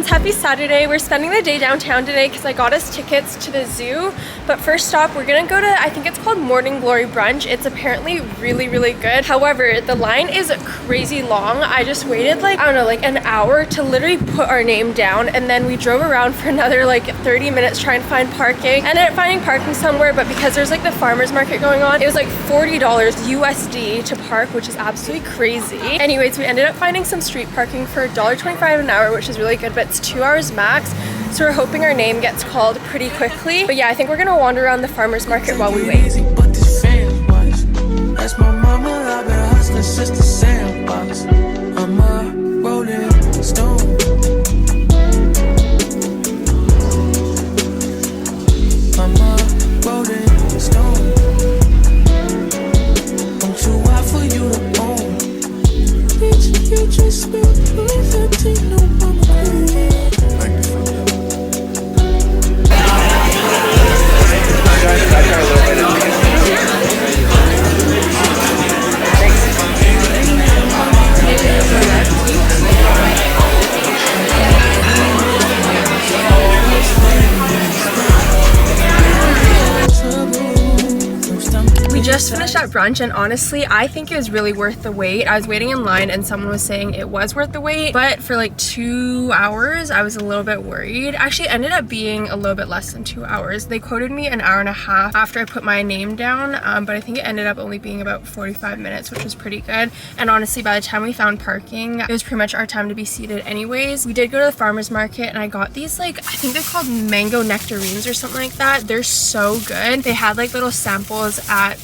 friends, happy Saturday. We're spending the day downtown today because I got us tickets to the zoo. But first stop, we're gonna go to, I think it's called Morning Glory Brunch. It's apparently really, really good. However, the line is crazy long. I just waited like, I don't know, like an hour to literally put our name down. And then we drove around for another like 30 minutes trying to find parking. Ended up finding parking somewhere, but because there's like the farmer's market going on, it was like $40 USD to park, which is absolutely crazy. Anyways, we ended up finding some street parking for $1.25 an hour, which is really good, but it's 2 hours max. So we're hoping our name gets called pretty quickly. But yeah, I think we're gonna wander around the farmer's market while we wait. That's my mama, I've been hustling since the sandbox. I'm a rolling stone. I'm a rolling stone. I'm too wild for you to own. Bitch, you just spent 15, no mama queen. Just finished at brunch, and honestly I think it was really worth the wait. I was waiting in line and someone was saying it was worth the wait, but for like 2 hours I was a little bit worried. Actually, it ended up being a little bit less than 2 hours. They quoted me an hour and a half after I put my name down, but I think it ended up only being about 45 minutes, which was pretty good. And honestly, by the time we found parking, it was pretty much our time to be seated anyways. We did go to the farmer's market and I got these, like, I think they're called mango nectarines or something like that. They're so good. They had like little samples at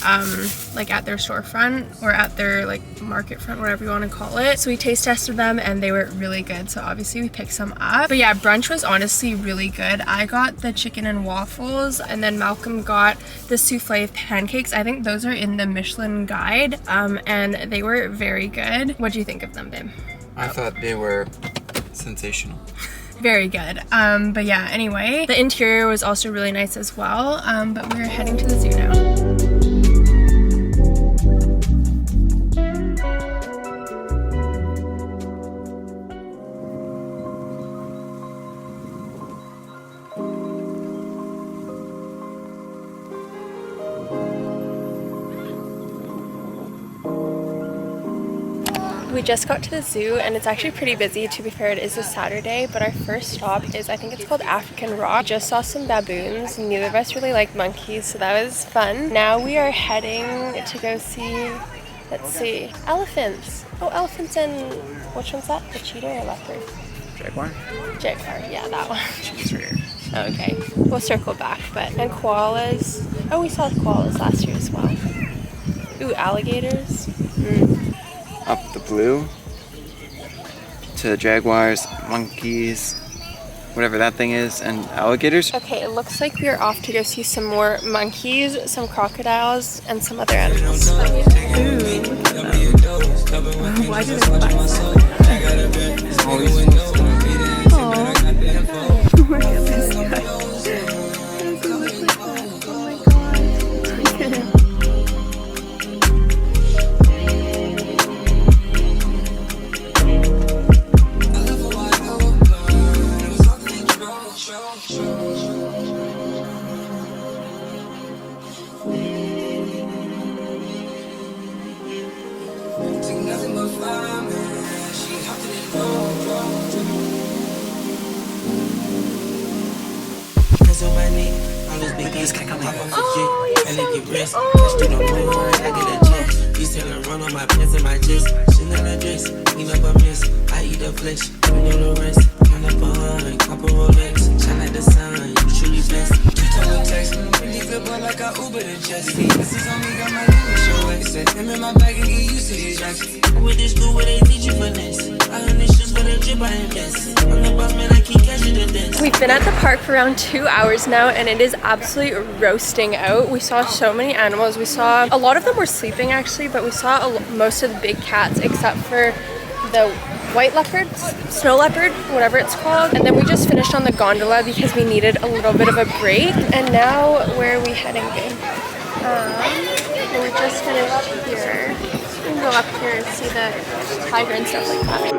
like at their storefront or at their like market front, whatever you want to call it. So we taste tested them and they were really good, so obviously we picked some up. But yeah, brunch was honestly really good. I got the chicken and waffles, and then Malcolm got the souffle pancakes. I think those are in the Michelin guide, and they were very good. What do you think of them, babe? I thought they were sensational. Very good. But yeah, anyway, the interior was also really nice as well. But we're heading to the zoo now. We just got to the zoo and it's actually pretty busy. To be fair, it is a Saturday, but our first stop is, I think it's called African Rock. Just saw some baboons. Neither of us really like monkeys, so that was fun. Now we are heading to go see, let's see, elephants. Oh, elephants and, which one's that? The cheetah or leopard? Jaguar? Jaguar, yeah, that one. Cheetah's right here. Okay, we'll circle back, but, and koalas. Oh, we saw the koalas last year as well. Ooh, alligators. Up the blue to jaguars, monkeys, whatever that thing is, and alligators. Okay, it looks like we are off to go see some more monkeys, some crocodiles, and some other animals. Ooh, look at them. Why did I buy that? Oh my goodness, guys. We've been at the park for around 2 hours now and it is absolutely roasting out. We saw so many animals. We saw, a lot of them were sleeping actually, but we saw most of the big cats except for the white leopard, snow leopard, whatever it's called. And then we just finished on the gondola because we needed a little bit of a break. And now where are we heading, babe? We just finished here. We can go up here and see the tiger and stuff like that.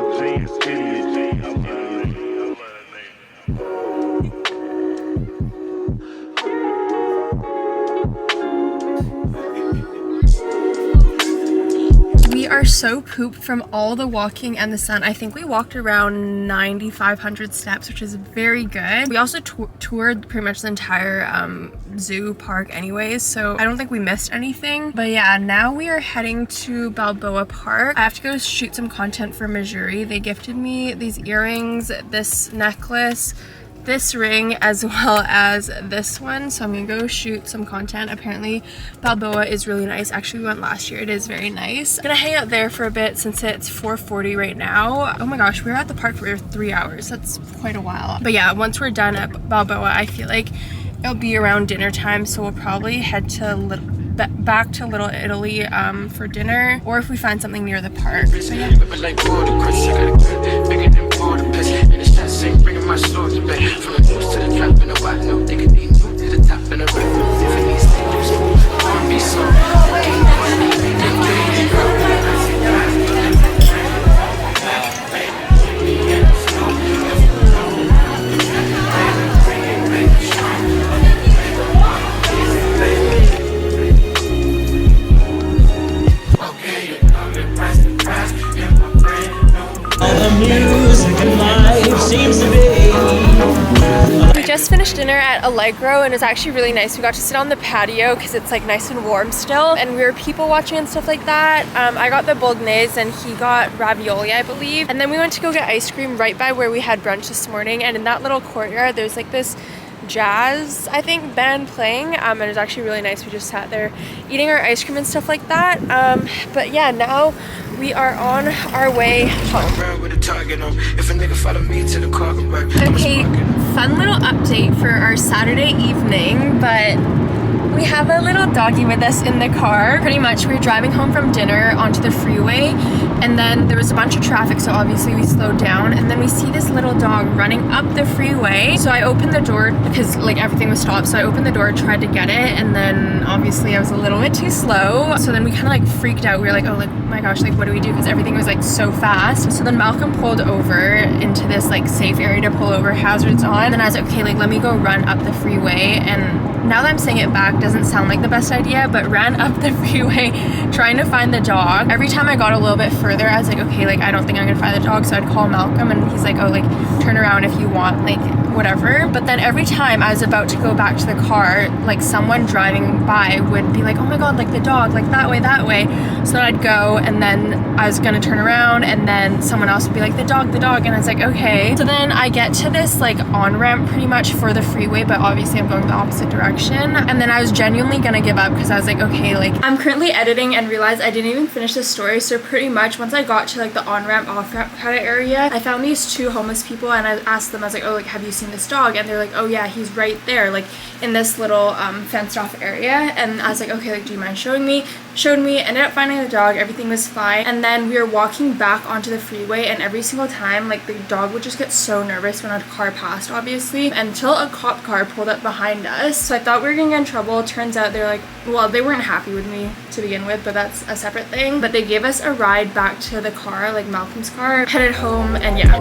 are so pooped from all the walking and the sun. I think we walked around 9,500 steps, which is very good. We also toured pretty much the entire zoo park anyways, so I don't think we missed anything. But yeah, now we are heading to Balboa Park. I have to go shoot some content for Missouri. They gifted me these earrings, this necklace, this ring, as well as this one, so I'm gonna go shoot some content. Apparently Balboa is really nice. Actually, we went last year. It is very nice. I'm gonna hang out there for a bit since it's 4:40 right now. Oh my gosh, we were at the park for 3 hours. That's quite a while. But yeah, once we're done at Balboa, I feel like it'll be around dinner time, so we'll probably head to back to Little Italy for dinner, or if we find something near the park. So yeah. We just finished dinner at Allegro and it was actually really nice. We got to sit on the patio because it's like nice and warm still, and we were people watching and stuff like that. I got the bolognese and he got ravioli, I believe, and then we went to go get ice cream right by where we had brunch this morning. And in that little courtyard there's like this jazz, I think, band playing, and it was actually really nice. We just sat there eating our ice cream and stuff like that. But yeah, now we are on our way home. Okay, fun little update for our Saturday evening, but we have a little doggy with us in the car. Pretty much we were driving home from dinner onto the freeway, and then there was a bunch of traffic, so obviously we slowed down, and then we see this little dog running up the freeway. So I opened the door because like everything was stopped, so I opened the door, tried to get it, and then obviously I was a little bit too slow, so then we kind of like freaked out. We were like, oh, like, my gosh, like what do we do, because everything was like so fast. So then Malcolm pulled over into this like safe area to pull over, hazards on, and I was like, okay, like let me go run up the freeway. And now that I'm saying it back, doesn't sound like the best idea, but ran up the freeway trying to find the dog. Every time I got a little bit further, I was like, okay, like I don't think I'm gonna find the dog, so I'd call Malcolm and he's like, oh, like turn around if you want, like whatever. But then every time I was about to go back to the car, like someone driving by would be like, oh my god, like the dog, like that way, that way. So then I'd go, and then I was gonna turn around, and then someone else would be like, the dog, and I was like, okay. So then I get to this like on-ramp pretty much for the freeway, but obviously I'm going the opposite direction, and then I was genuinely gonna give up because I was like, okay, like I'm currently editing and realized I didn't even finish the story. So pretty much once I got to like the on-ramp, off-ramp kind of area, I found these two homeless people, and I asked them, I was like, oh, like have you seen this dog? And they're like, oh yeah, he's right there, like in this little fenced off area. And I was like, okay, like do you mind showing me? Showed me, ended up finding the dog, everything was fine. And then we were walking back onto the freeway, and every single time like the dog would just get so nervous when a car passed, obviously, until a cop car pulled up behind us. So I thought we were gonna get in trouble. Turns out they're like, well, they weren't happy with me to begin with, but that's a separate thing. But they gave us a ride back to the car, like Malcolm's car, headed home, and yeah.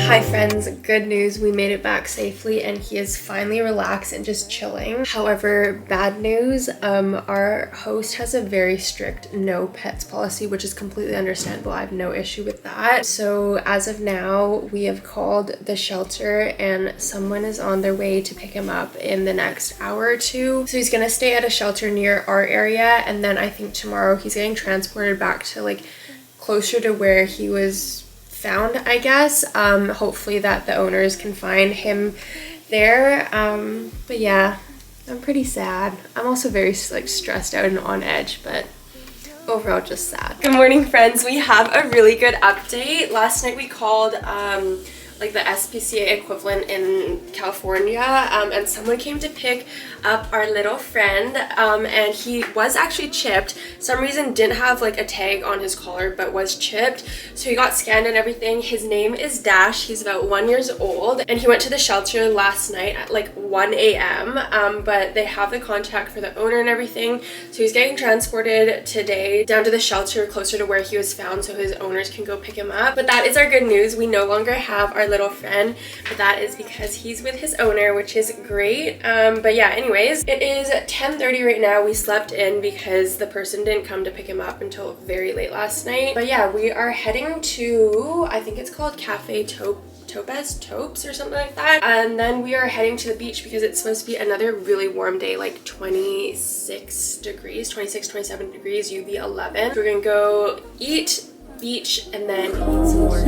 Hi friends, good news, we made it back safely and he is finally relaxed and just chilling. However, bad news, our host has a very strict no pets policy, which is completely understandable. I have no issue with that. So as of now, we have called the shelter and someone is on their way to pick him up in the next hour or two. So he's gonna stay at a shelter near our area, and then I think tomorrow he's getting transported back to like closer to where he was found, I guess. Hopefully that the owners can find him there. But yeah, I'm pretty sad. I'm also very like stressed out and on edge, but overall just sad. Good morning friends, we have a really good update. Last night we called like the SPCA equivalent in California, and someone came to pick up our little friend, and he was actually chipped. Some reason didn't have like a tag on his collar, but was chipped, so he got scanned and everything. His name is Dash. He's about 1 year old, and he went to the shelter last night at like 1 a.m. But they have the contact for the owner and everything, so he's getting transported today down to the shelter closer to where he was found so his owners can go pick him up. But that is our good news. We no longer have our our little friend, but that is because he's with his owner, which is great. But yeah, anyways, it is 10:30 right now. We slept in because the person didn't come to pick him up until very late last night. But yeah, we are heading to, I think it's called Cafe Topes or something like that, and then we are heading to the beach because it's supposed to be another really warm day, like 26 degrees, 26, 27 degrees, UV 11. So we're gonna go eat, beach, and then eat some more.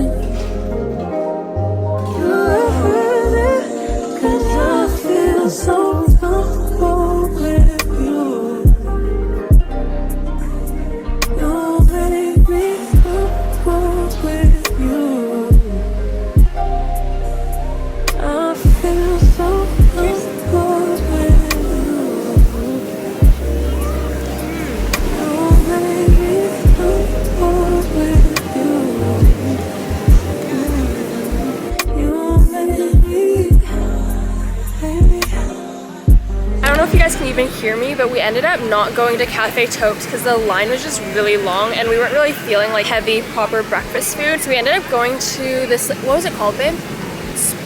Even hear me, but we ended up not going to Cafe Topes because the line was just really long and we weren't really feeling like heavy proper breakfast food, so we ended up going to this, what was it called, babe?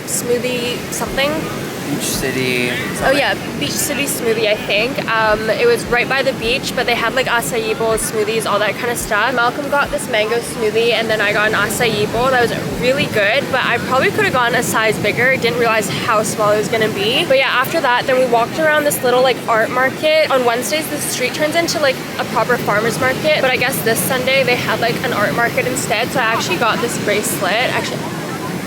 Smoothie something? Beach City something. Oh yeah, Beach City Smoothie, I think. It was right by the beach, but they had like acai bowls, smoothies, all that kind of stuff. Malcolm got this mango smoothie and then I got an acai bowl. That was really good, but I probably could have gone a size bigger. Didn't realize how small it was gonna be. But yeah, after that, then we walked around this little like art market. On Wednesdays, the street turns into like a proper farmer's market, but I guess this Sunday they had like an art market instead. So I actually got this bracelet. Actually,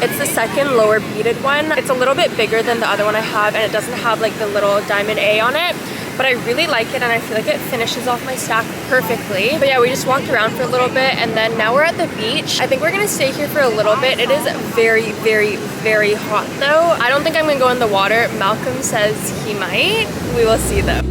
it's the second lower beaded one. It's a little bit bigger than the other one I have, and it doesn't have like the little diamond A on it, but I really like it and I feel like it finishes off my stack perfectly. But yeah, we just walked around for a little bit and then now we're at the beach. I think we're gonna stay here for a little bit. It is very, very, very hot though. I don't think I'm gonna go in the water. Malcolm says he might. We will see though.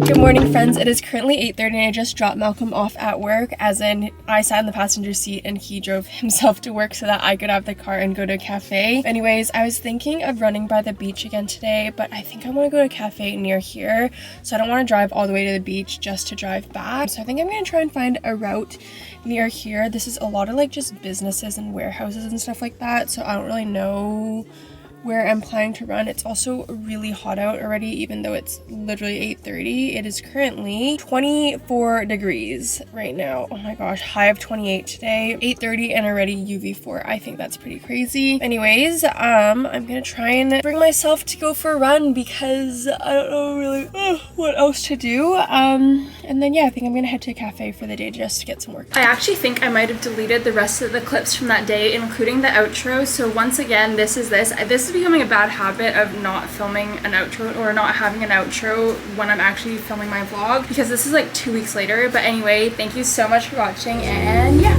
Good morning, friends. It is currently 8:30 and I just dropped Malcolm off at work, as in I sat in the passenger seat and he drove himself to work so that I could have the car and go to a cafe. Anyways, I was thinking of running by the beach again today, but I think I want to go to a cafe near here, so I don't want to drive all the way to the beach just to drive back. So I think I'm going to try and find a route near here. This is a lot of like just businesses and warehouses and stuff like that, so I don't really know where I'm planning to run. It's also really hot out already, even though it's literally 8:30. It is currently 24 degrees right now. Oh my gosh, high of 28 today. 8:30 and already UV4. I think that's pretty crazy. Anyways, I'm gonna try and bring myself to go for a run because I don't know really what else to do. And then yeah, I think I'm gonna head to a cafe for the day just to get some work. I actually think I might have deleted the rest of the clips from that day, including the outro. So once again, this is becoming a bad habit of not filming an outro or not having an outro when I'm actually filming my vlog, because this is like 2 weeks later. But anyway, thank you so much for watching, and yeah.